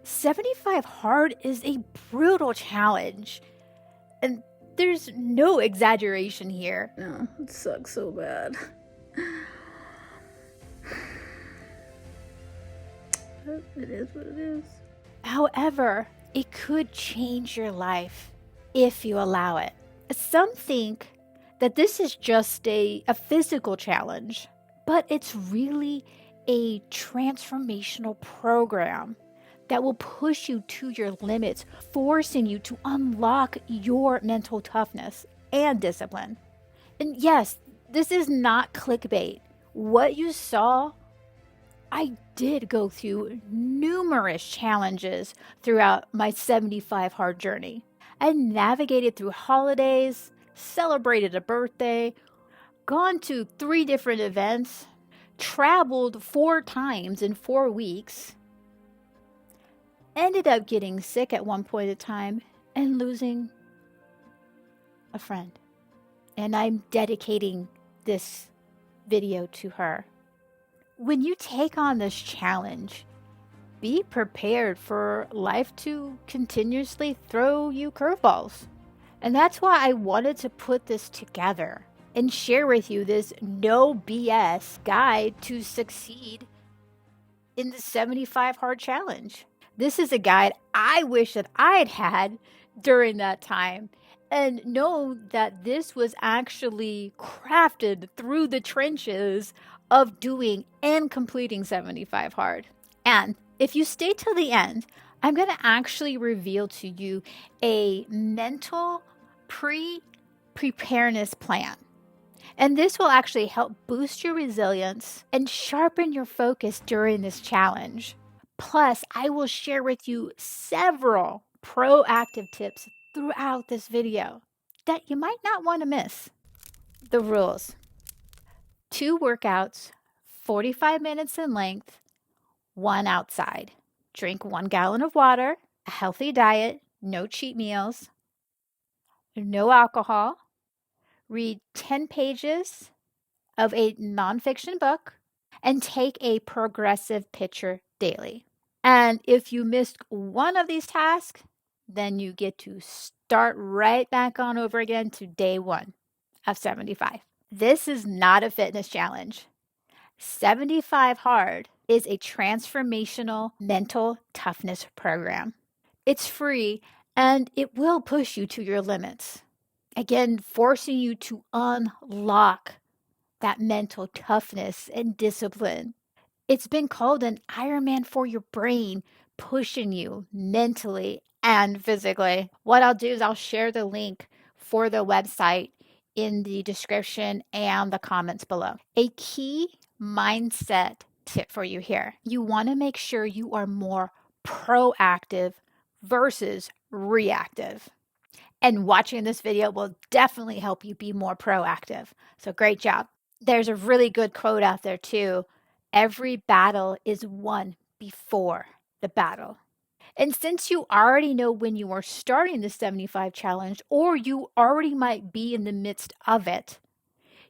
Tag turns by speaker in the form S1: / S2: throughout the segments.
S1: 75 hard is a brutal challenge, and there's no exaggeration here.
S2: No, it sucks so bad. But it is what it is.
S1: However, it could change your life if you allow it. Some think that this is just a physical challenge, but it's really a transformational program that will push you to your limits, forcing you to unlock your mental toughness and discipline. And yes, this is not clickbait. What you saw, I did go through numerous challenges throughout my 75 hard journey. I navigated through holidays, celebrated a birthday, gone to 3 different events, traveled 4 times in 4 weeks, ended up getting sick at one point in time, and losing a friend. And I'm dedicating this video to her. When you take on this challenge, be prepared for life to continuously throw you curveballs. And that's why I wanted to put this together and share with you this no BS guide to succeed in the 75 hard challenge. This is a guide I wish that I'd had during that time, and know that this was actually crafted through the trenches of doing and completing 75 hard. And if you stay till the end, I'm going to actually reveal to you a mental pre-preparedness plan. And this will actually help boost your resilience and sharpen your focus during this challenge. Plus, I will share with you several proactive tips throughout this video that you might not want to miss. The rules: 2 workouts, 45 minutes in length, 1 outside. Drink 1 gallon of water, a healthy diet, no cheat meals, no alcohol. Read 10 pages of a nonfiction book, and take a progressive picture daily. And if you missed one of these tasks, then you get to start right back on over again to day 1 of 75. This is not a fitness challenge. 75 hard is a transformational mental toughness program. It's free, and it will push you to your limits. Again, forcing you to unlock that mental toughness and discipline. It's been called an Ironman for your brain, pushing you mentally and physically. What I'll do is I'll share the link for the website in the description and the comments below. A key mindset tip for you here: you want to make sure you are more proactive versus reactive. And watching this video will definitely help you be more proactive. So great job. There's a really good quote out there too: every battle is won before the battle. And since you already know when you are starting the 75 challenge, or you already might be in the midst of it,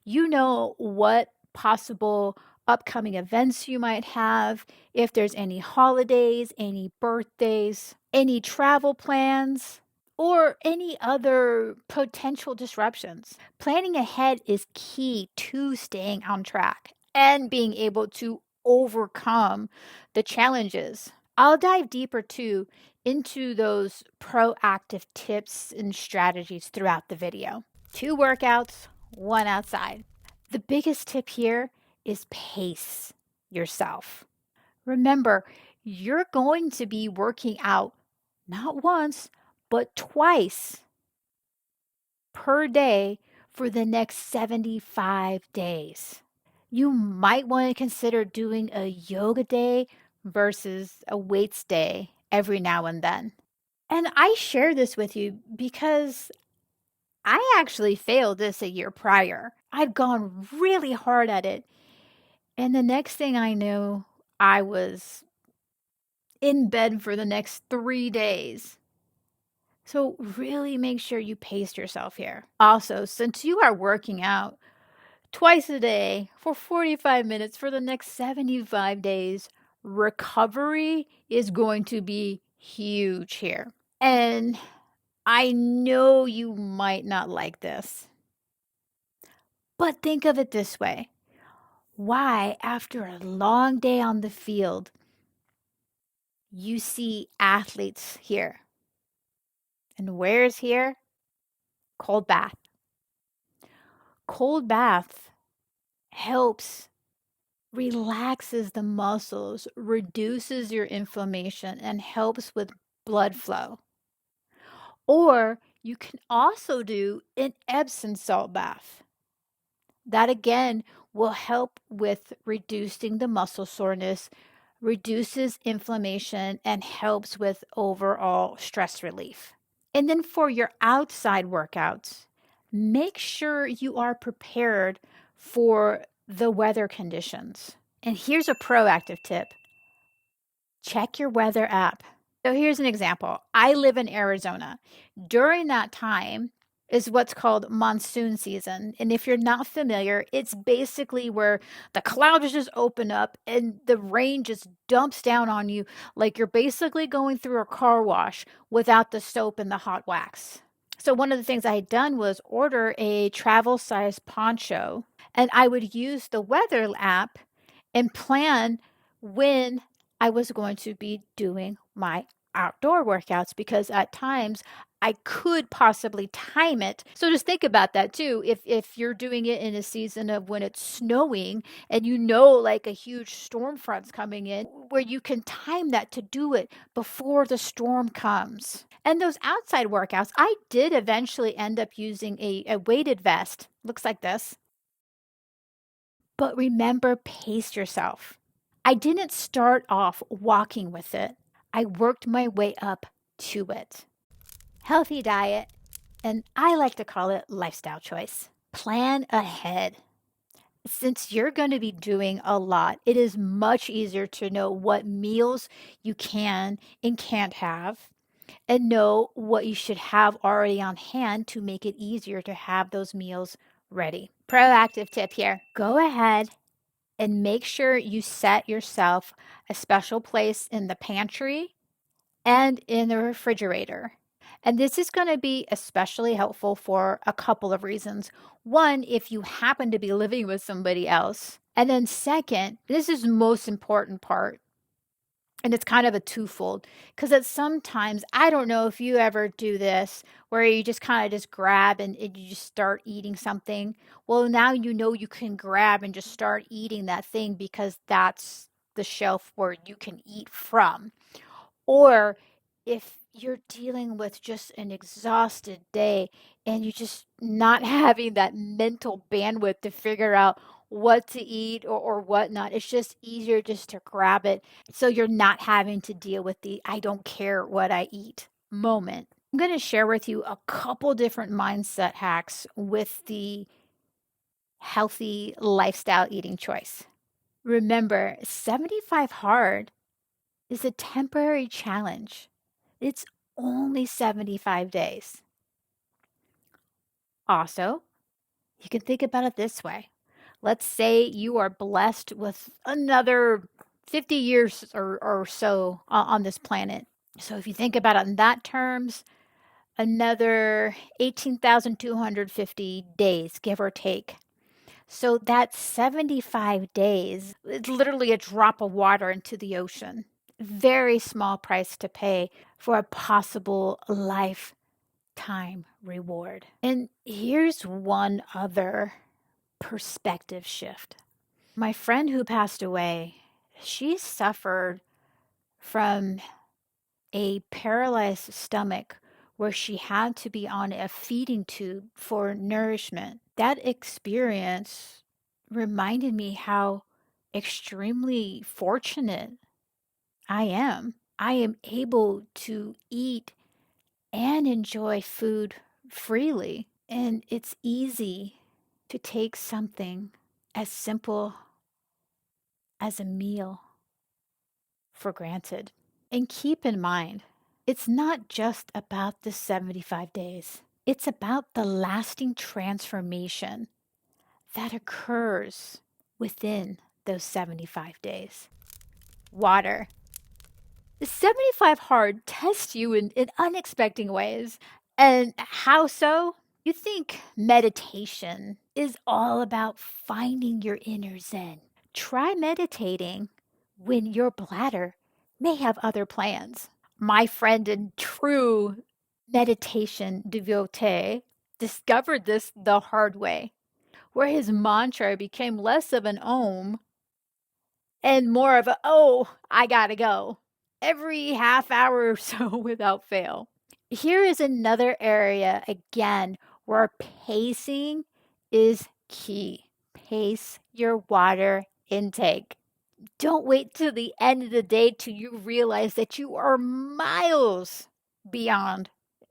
S1: you know what possible upcoming events you might have, if there's any holidays, any birthdays, any travel plans, or any other potential disruptions. Planning ahead is key to staying on track and being able to overcome the challenges. I'll dive deeper too into those proactive tips and strategies throughout the video. 2 workouts, 1 outside. The biggest tip here is pace yourself. Remember, you're going to be working out not once, but twice per day for the next 75 days. You might want to consider doing a yoga day versus a weights day every now and then. And I share this with you because I actually failed this a year prior. I'd gone really hard at it. And the next thing I knew, I was in bed for the next 3 days. So really make sure you pace yourself here. Also, since you are working out twice a day for 45 minutes for the next 75 days, recovery is going to be huge here. And I know you might not like this, but think of it this way. Why, after a long day on the field, you see athletes here? And where's here? Cold bath. Cold bath helps, relaxes the muscles, reduces your inflammation, and helps with blood flow. Or you can also do an Epsom salt bath. That again will help with reducing the muscle soreness, reduces inflammation, and helps with overall stress relief. And then for your outside workouts, make sure you are prepared for the weather conditions. And here's a proactive tip: check your weather app. So here's an example. I live in Arizona. During that time is what's called monsoon season. And if you're not familiar, it's basically where the clouds just open up and the rain just dumps down on you like you're basically going through a car wash without the soap and the hot wax. So one of the things I had done was order a travel size poncho, and I would use the weather app and plan when I was going to be doing my outdoor workouts, because at times I could possibly time it. So just think about that too. If you're doing it in a season of when it's snowing and you know like a huge storm front's coming in, where you can time that to do it before the storm comes. And those outside workouts, I did eventually end up using a weighted vest. Looks like this. But remember, pace yourself. I didn't start off walking with it. I worked my way up to it. Healthy diet, and I like to call it lifestyle choice. Plan ahead. Since you're going to be doing a lot, it is much easier to know what meals you can and can't have, and know what you should have already on hand to make it easier to have those meals ready. Proactive tip here: go ahead and make sure you set yourself a special place in the pantry and in the refrigerator. And this is going to be especially helpful for a couple of reasons. One, if you happen to be living with somebody else. And then second, this is the most important part, and it's kind of a twofold, because it's sometimes, I don't know if you ever do this, where you just kind of just grab and you just start eating something. Well, now you know you can grab and just start eating that thing because that's the shelf where you can eat from. Or if you're dealing with just an exhausted day and you just not having that mental bandwidth to figure out what to eat or whatnot, it's just easier just to grab it so you're not having to deal with the I don't care what I eat moment. I'm going to share with you a couple different mindset hacks with the healthy lifestyle eating choice. Remember, 75 hard is a temporary challenge. It's only 75 days. Also, you can think about it this way. Let's say you are blessed with another 50 years or so on this planet. So if you think about it in that terms, another 18,250 days, give or take. So that's 75 days. It's literally a drop of water into the ocean. Very small price to pay for a possible lifetime reward. And here's one other perspective shift. My friend who passed away, she suffered from a paralyzed stomach where she had to be on a feeding tube for nourishment. That experience reminded me how extremely fortunate I am. I am able to eat and enjoy food freely. And it's easy to take something as simple as a meal for granted. And keep in mind, it's not just about the 75 days. It's about the lasting transformation that occurs within those 75 days. Water. 75 hard tests you in unexpected ways. And how so? You think meditation is all about finding your inner zen. Try meditating when your bladder may have other plans. My friend and true meditation devotee discovered this the hard way, where his mantra became less of an om and more of a, oh, I gotta go, every half hour or so without fail. Here is another area again where pacing is key. Pace your water intake. Don't wait till the end of the day till you realize that you are miles beyond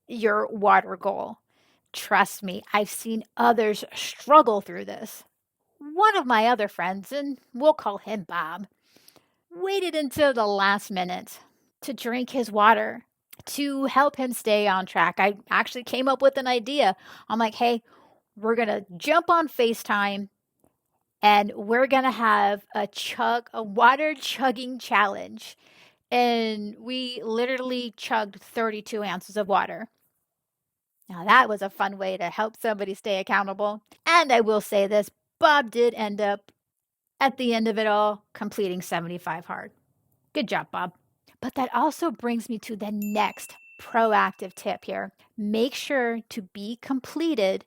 S1: your water goal. Trust me, I've seen others struggle through this. One of my other friends, and we'll call him Bob, waited until the last minute to drink his water to help him stay on track. I actually came up with an idea. I'm like, hey, we're going to jump on FaceTime and we're going to have a water chugging challenge. And we literally chugged 32 ounces of water. Now, that was a fun way to help somebody stay accountable. And I will say this, Bob did end up at the end of it all completing 75 hard. Good job, Bob. But that also brings me to the next proactive tip here. Make sure to be completed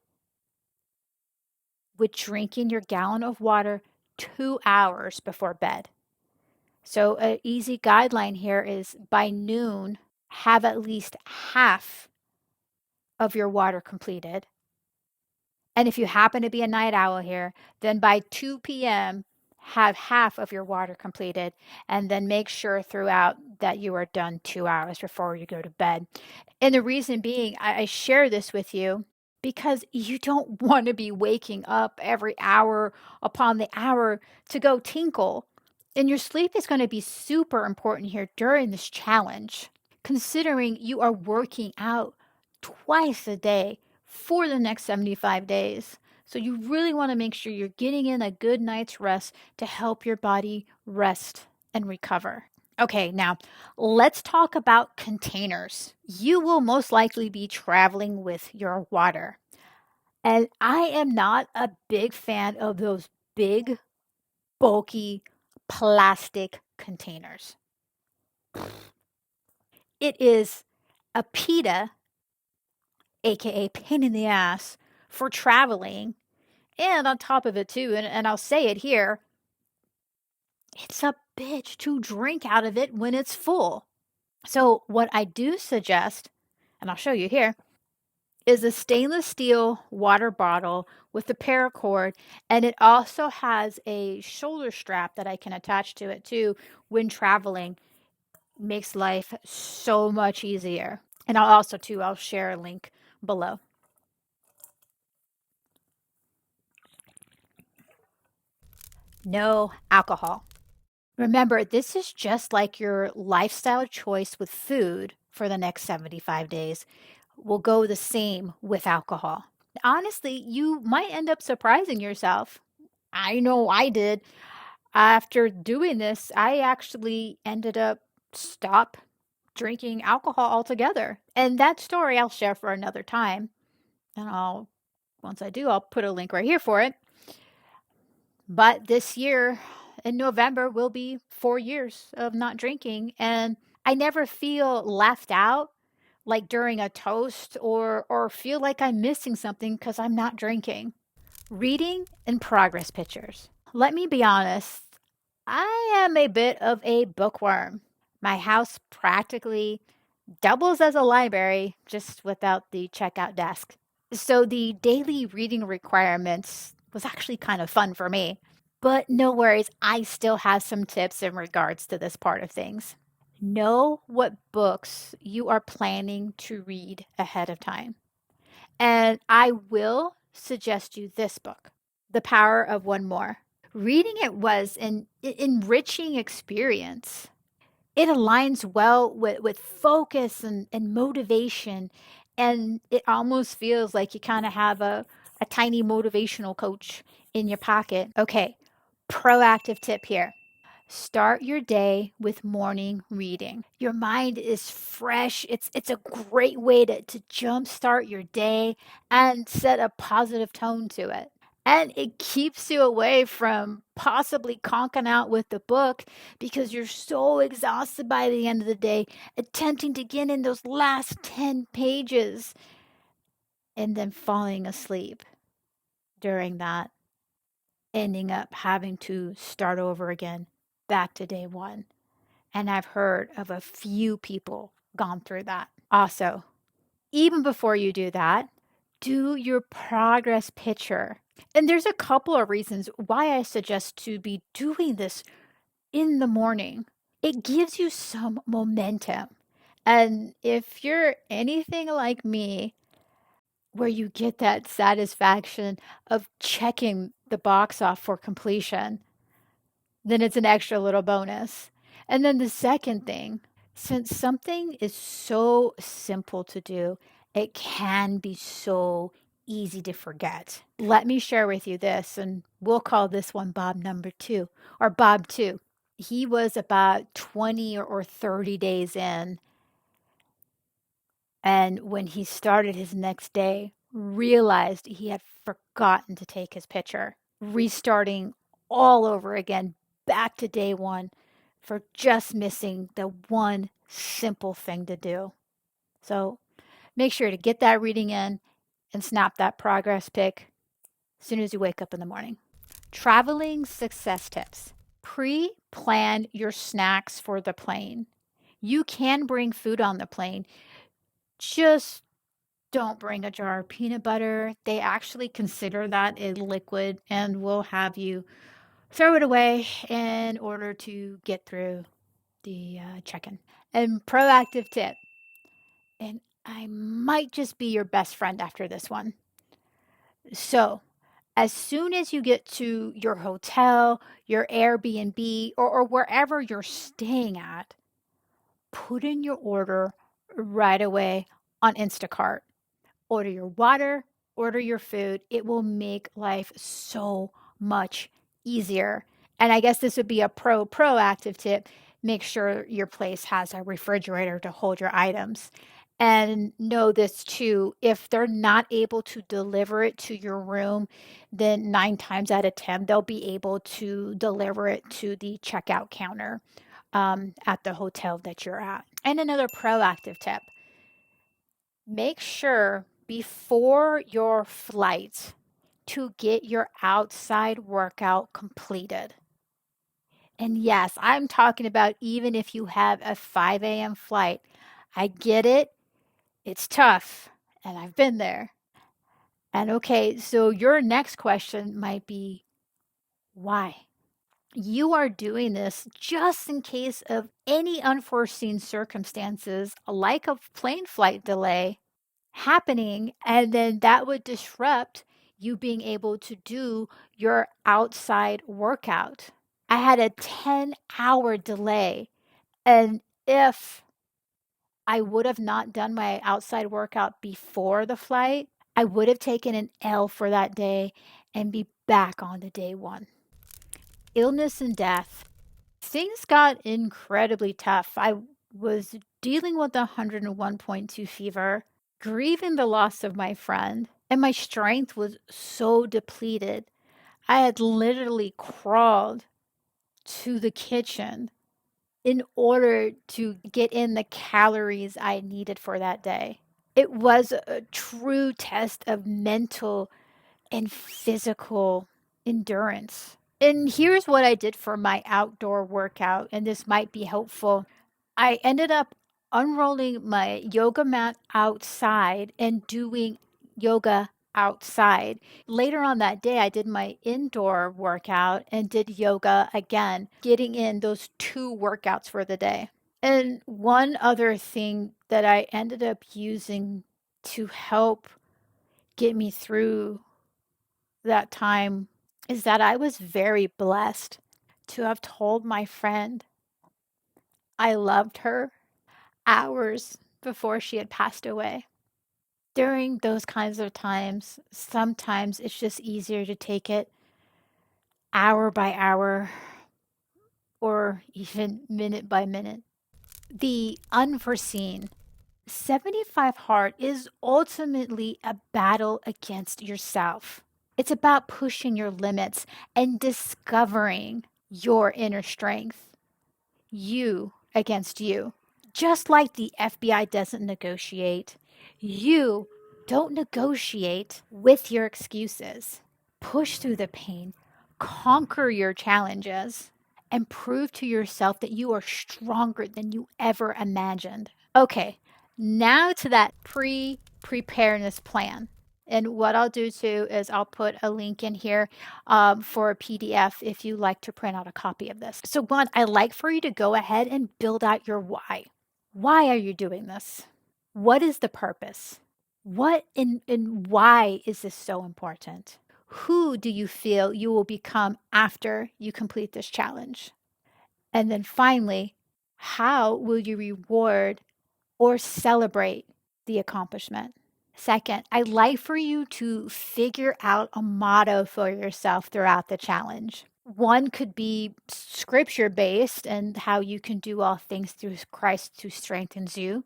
S1: with drinking your gallon of water 2 hours before bed. So, an easy guideline here is by noon, have at least half of your water completed. And if you happen to be a night owl here, then by 2 p.m., have half of your water completed, and then make sure throughout that you are done 2 hours before you go to bed. And the reason being, I share this with you because you don't want to be waking up every hour upon the hour to go tinkle. And your sleep is going to be super important here during this challenge, considering you are working out twice a day for the next 75 days. So you really want to make sure you're getting in a good night's rest to help your body rest and recover. Okay, now let's talk about containers. You will most likely be traveling with your water. And I am not a big fan of those big, bulky plastic containers. It is a PETA, aka pain in the ass, for traveling. And on top of it, too, and I'll say it here, it's a bitch to drink out of it when it's full. So, what I do suggest, and I'll show you here, is a stainless steel water bottle with the paracord, and it also has a shoulder strap that I can attach to it too when traveling. Makes life so much easier. And I'll share a link below. No alcohol. Remember, this is just like your lifestyle choice with food for the next 75 days. Will go the same with alcohol. Honestly, you might end up surprising yourself. I know I did. After doing this, I actually ended up stop drinking alcohol altogether. And that story I'll share for another time. And once I do, I'll put a link right here for it. But this year in November will be 4 years of not drinking. And I never feel left out like during a toast or feel like I'm missing something because I'm not drinking. Reading and progress pictures. Let me be honest, I am a bit of a bookworm. My house practically doubles as a library, just without the checkout desk. So the daily reading requirements was actually kind of fun for me. But no worries, I still have some tips in regards to this part of things. Know what books you are planning to read ahead of time. And I will suggest you this book, The Power of One More. Reading it was an enriching experience. It aligns well with focus and motivation. And it almost feels like you kind of have a tiny motivational coach in your pocket. Okay, proactive tip here. Start your day with morning reading. Your mind is fresh. It's a great way to jumpstart your day and set a positive tone to it. And it keeps you away from possibly conking out with the book because you're so exhausted by the end of the day, attempting to get in those last 10 pages and then falling asleep during that, ending up having to start over again, back to day one. And I've heard of a few people gone through that. Also, even before you do that, do your progress picture. And there's a couple of reasons why I suggest to be doing this in the morning. It gives you some momentum. And if you're anything like me, where you get that satisfaction of checking the box off for completion, then it's an extra little bonus. And then the second thing, since something is so simple to do, it can be so easy to forget. Let me share with you this, and we'll call this one Bob number two, or Bob 2. He was about 20 or 30 days in, and when he started his next day, realized he had forgotten to take his picture, restarting all over again, back to day one, for just missing the one simple thing to do. So make sure to get that reading in and snap that progress pic as soon as you wake up in the morning. Traveling success tips. Pre-plan your snacks for the plane. You can bring food on the plane. Just don't bring a jar of peanut butter. They actually consider that a liquid and will have you throw it away in order to get through the check-in. And proactive tip, and I might just be your best friend after this one. So, as soon as you get to your hotel, your Airbnb, or wherever you're staying at, put in your order right away on Instacart. Order your water, order your food. It will make life so much easier. And I guess this would be a proactive tip. Make sure your place has a refrigerator to hold your items. And know this too, if they're not able to deliver it to your room, then 9 times out of 10, they'll be able to deliver it to the checkout counter at the hotel that you're at. And another proactive tip, make sure before your flight to get your outside workout completed. And yes, I'm talking about even if you have a 5 a.m. flight. I get it. It's tough. And I've been there. And okay, so your next question might be why? You are doing this just in case of any unforeseen circumstances, like a plane flight delay, happening, and then that would disrupt you being able to do your outside workout. I had a 10-hour delay, and if I would have not done my outside workout before the flight, I would have taken an L for that day and be back on the day one. Illness and death. Things got incredibly tough. I was dealing with 101.2 fever, grieving the loss of my friend, and my strength was so depleted. I had literally crawled to the kitchen in order to get in the calories I needed for that day. It was a true test of mental and physical endurance. And here's what I did for my outdoor workout, and this might be helpful. I ended up unrolling my yoga mat outside and doing yoga outside. Later on that day, I did my indoor workout and did yoga again, getting in those 2 workouts for the day. And one other thing that I ended up using to help get me through that time is that I was very blessed to have told my friend I loved her hours before she had passed away. During those kinds of times, sometimes it's just easier to take it hour by hour, or even minute by minute. The unforeseen 75 hard is ultimately a battle against yourself. It's about pushing your limits and discovering your inner strength. You against you. Just like the FBI doesn't negotiate, you don't negotiate with your excuses. Push through the pain, conquer your challenges, and prove to yourself that you are stronger than you ever imagined. Okay, now to that pre-preparedness plan. And what I'll do too is I'll put a link in here for a PDF if you like to print out a copy of this. So, one, I like for you to go ahead and build out your why. Why are you doing this? What is the purpose? What and why is this so important? Who do you feel you will become after you complete this challenge? And then finally, how will you reward or celebrate the accomplishment? Second, I'd like for you to figure out a motto for yourself throughout the challenge. One could be scripture based and how you can do all things through Christ who strengthens you.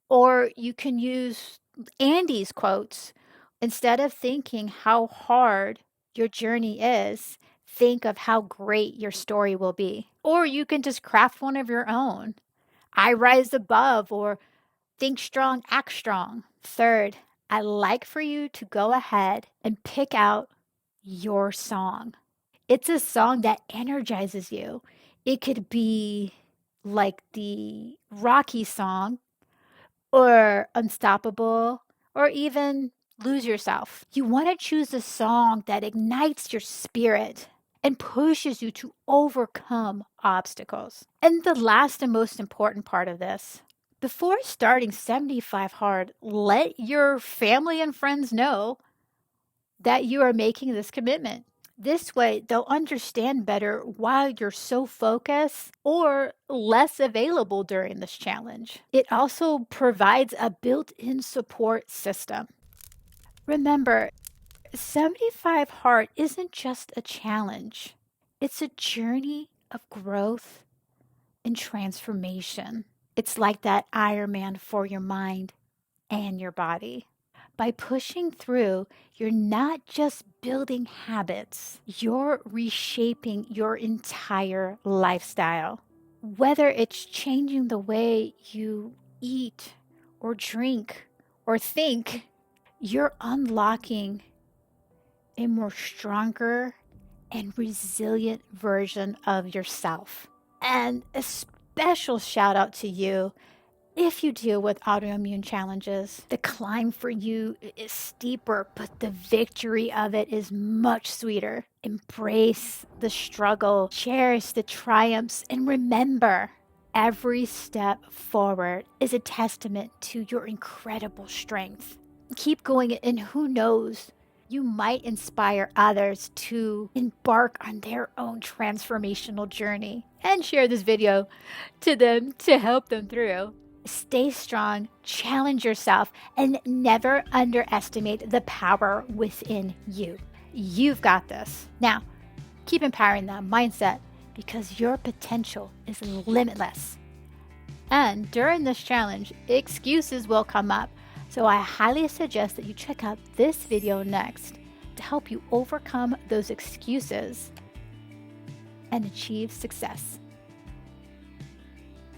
S1: Or you can use Andy's quotes. Instead of thinking how hard your journey is, think of how great your story will be. Or you can just craft one of your own. I rise above, or think strong, act strong. Third, I'd like for you to go ahead and pick out your song. It's a song that energizes you. It could be like the Rocky song, or Unstoppable, or even Lose Yourself. You want to choose a song that ignites your spirit and pushes you to overcome obstacles. And the last and most important part of this, before starting 75 hard, let your family and friends know that you are making this commitment. This way, they'll understand better why you're so focused or less available during this challenge. It also provides a built-in support system. Remember, 75 hard isn't just a challenge. It's a journey of growth and transformation. It's like that Ironman for your mind and your body. By pushing through, you're not just building habits, you're reshaping your entire lifestyle. Whether it's changing the way you eat or drink or think, you're unlocking a more stronger and resilient version of yourself. And a special shout out to you if you deal with autoimmune challenges. The climb for you is steeper, but the victory of it is much sweeter. Embrace the struggle, cherish the triumphs, and remember, every step forward is a testament to your incredible strength. Keep going, and who knows, you might inspire others to embark on their own transformational journey and share this video to them to help them through. Stay strong, challenge yourself, and never underestimate the power within you. You've got this. Now, keep empowering that mindset because your potential is limitless. And during this challenge, excuses will come up. So I highly suggest that you check out this video next to help you overcome those excuses and achieve success.